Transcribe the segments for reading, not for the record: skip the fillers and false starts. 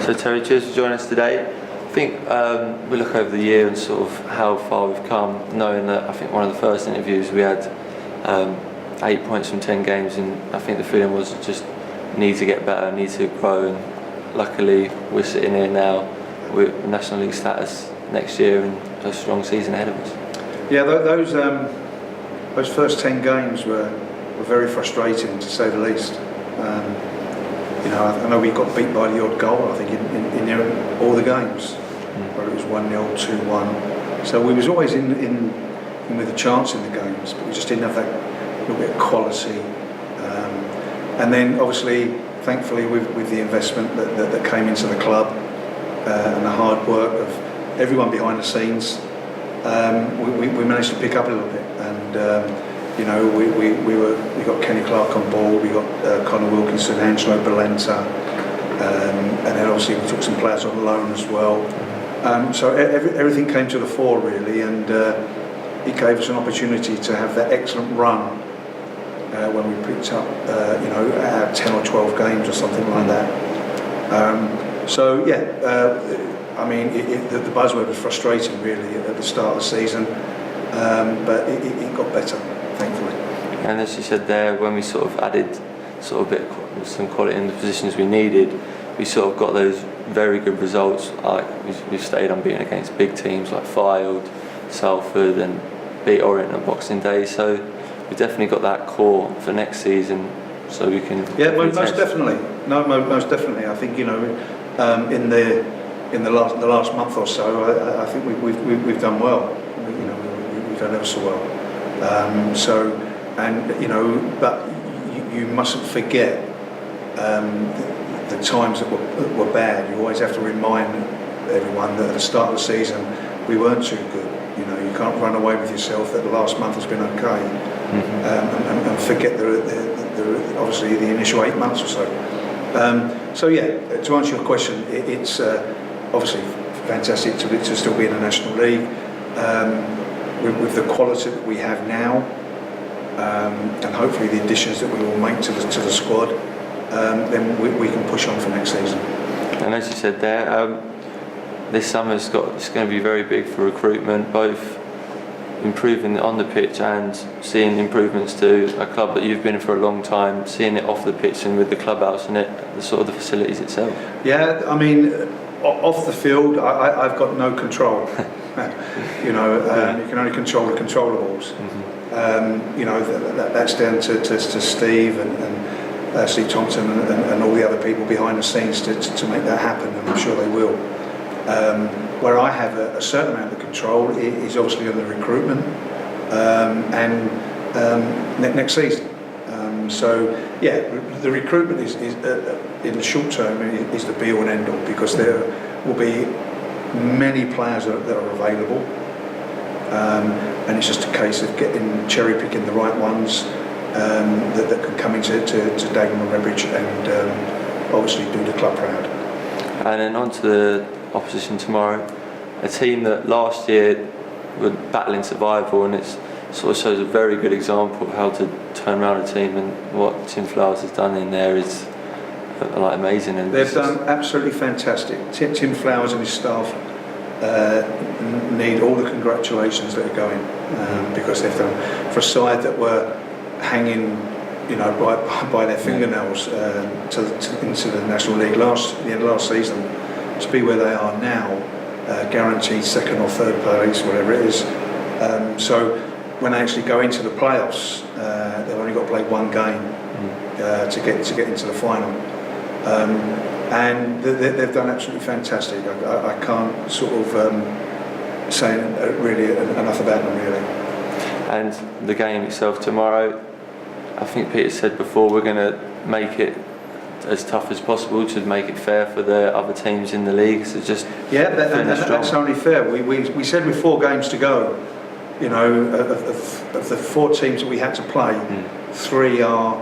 So Terry, cheers for joining us today. I think we look over the year and sort of how far we've come, knowing that I think one of the first interviews we had 8 points from 10 games, and I think the feeling was just need to get better, need to grow, and luckily we're sitting here now with National League status next year and a strong season ahead of us. Yeah, those first 10 games were very frustrating, to say the least. I know we got beat by the odd goal, I think, in all the games, whether it was 1-0, 2-1. So we was always in with a chance in the games, but we just didn't have that little bit of quality. And then, obviously, thankfully, with the investment that came into the club and the hard work of everyone behind the scenes, we managed to pick up a little bit. And we got Kenny Clark on board, we got Connor Wilkinson, Angelo Balenta, and then obviously we took some players on loan as well. So everything came to the fore really, and it gave us an opportunity to have that excellent run when we picked up, our 10 or 12 games or something like that. The buzzword was frustrating really at the start of the season, but it got better, thankfully. And as you said there, when we sort of added some quality in the positions we needed, we sort of got those very good results. Like we stayed unbeaten against big teams like Fylde, Salford, and beat Orient on Boxing Day. So we definitely got that core for next season, so we can. Yeah, most definitely. No, most definitely. I think in the last month or so, I think we've done well. We've done ever so well. But you mustn't forget the times that were bad. You always have to remind everyone that at the start of the season we weren't too good. You can't run away with yourself that the last month has been okay, and forget obviously the initial 8 months or so. To answer your question, it's obviously fantastic to still be in the National League with the quality that we have now, and hopefully the additions that we will make to the squad. Then we can push on for next season. And as you said there, this summer it's going to be very big for recruitment, both improving on the pitch and seeing improvements to a club that you've been in for a long time, seeing it off the pitch and with the clubhouse and the facilities itself. Yeah, I mean, off the field, I've got no control. You can only control the controllables. That's down to Steve and Steve Thompson and all the other people behind the scenes to make that happen, and I'm sure they will. Where I have a certain amount of control is obviously on the recruitment and next season. The recruitment is in the short term is the be all and end all, because there will be many players that are available, and it's just a case of cherry picking the right ones that can come into Dagenham and Redbridge and obviously do the club proud. And then on to the opposition tomorrow, a team that last year were battling survival, and it sort of shows a very good example of how to turn around a team, and what Tim Flowers has done in there is amazing. And they've done absolutely fantastic. Tim Flowers and his staff need all the congratulations that are going, because they've done, for a side that were hanging by their fingernails into the National League the end of last season, to be where they are now, guaranteed second or third place, whatever it is. So when they actually go into the playoffs, they've only got to play one game to get into the final. And they've done absolutely fantastic. I can't sort of say really enough about them really. And the game itself tomorrow, I think Peter said before, we're going to make it as tough as possible to make it fair for the other teams in the league. So just that's only fair. We said with 4 games to go, of the 4 teams that we had to play, 3 are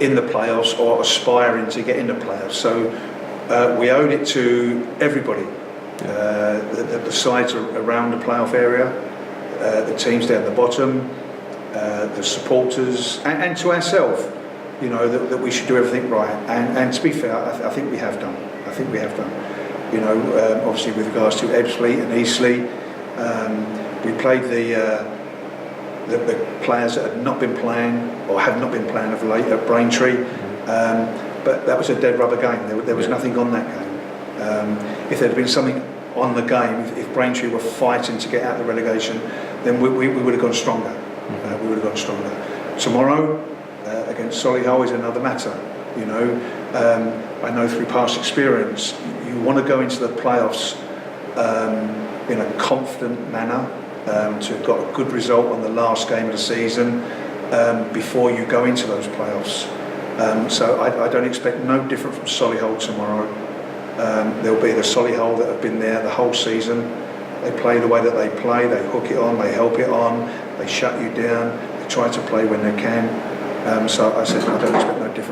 in the playoffs or aspiring to get in the playoffs. So we owe it to everybody, the sides around the playoff area, the teams down the bottom, the supporters, and to ourselves, that we should do everything right. And to be fair, I think we have done. I think we have done. You know, obviously with regards to Ebbsfleet and Eastleigh, we played the players that had not been playing or have not been playing of late at Braintree, but that was a dead rubber game. There was nothing on that game. If there had been something on the game, if Braintree were fighting to get out of the relegation, then we would have gone stronger. We would have gone stronger. Tomorrow against Solihull is another matter. You know, I know through past experience, you want to go into the playoffs in a confident manner, to have got a good result on the last game of the season before you go into those playoffs. So I don't expect no different from Solihull tomorrow. There'll be the Solihull that have been there the whole season. They play the way that they play, they hook it on, they help it on, they shut you down, they try to play when they can. So I said I don't expect no different